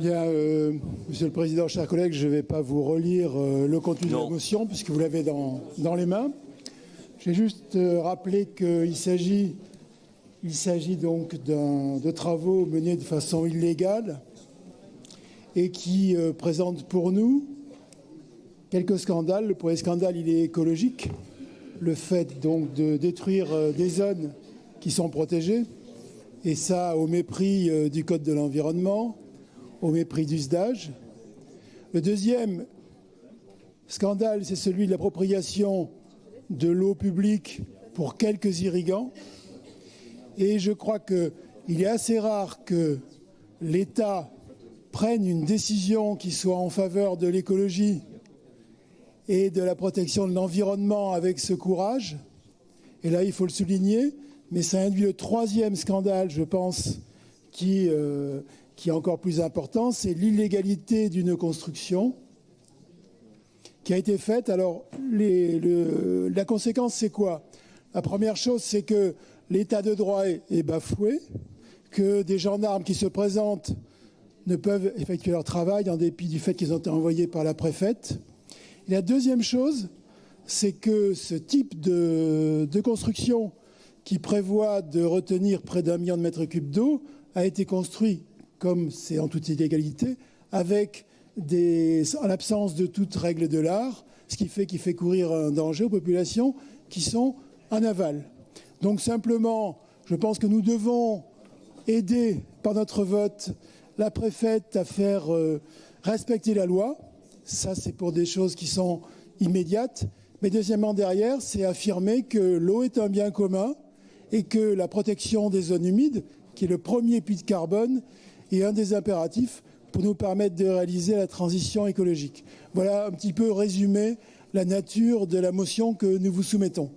Bien, Monsieur le Président, chers collègues, je ne vais pas vous relire le contenu de la motion puisque vous l'avez dans les mains. J'ai juste rappelé qu'il s'agit donc de travaux menés de façon illégale et qui présentent pour nous quelques scandales. Le premier scandale, il est écologique. Le fait donc de détruire des zones qui sont protégées, et ça au mépris du Code de l'environnement, au mépris du SDAGE. Le deuxième scandale, c'est celui de l'appropriation de l'eau publique pour quelques irrigants. Et je crois qu'il est assez rare que l'État prenne une décision qui soit en faveur de l'écologie et de la protection de l'environnement avec ce courage. Et là, il faut le souligner, mais ça induit le troisième scandale, je pense, qui est encore plus important, c'est l'illégalité d'une construction qui a été faite. Alors, la conséquence, c'est quoi? La première chose, c'est que l'état de droit est bafoué, que des gendarmes qui se présentent ne peuvent effectuer leur travail en dépit du fait qu'ils ont été envoyés par la préfète. Et la deuxième chose, c'est que ce type de construction qui prévoit de retenir près d'1 million de mètres cubes d'eau a été construit, comme c'est en toute illégalité, en l'absence de toute règle de l'art, ce qui fait courir un danger aux populations qui sont en aval. Donc simplement, je pense que nous devons aider, par notre vote, la préfète à faire respecter la loi. Ça, c'est pour des choses qui sont immédiates. Mais deuxièmement, derrière, c'est affirmer que l'eau est un bien commun et que la protection des zones humides, qui est le premier puits de carbone, est un des impératifs pour nous permettre de réaliser la transition écologique. Voilà un petit peu résumé la nature de la motion que nous vous soumettons.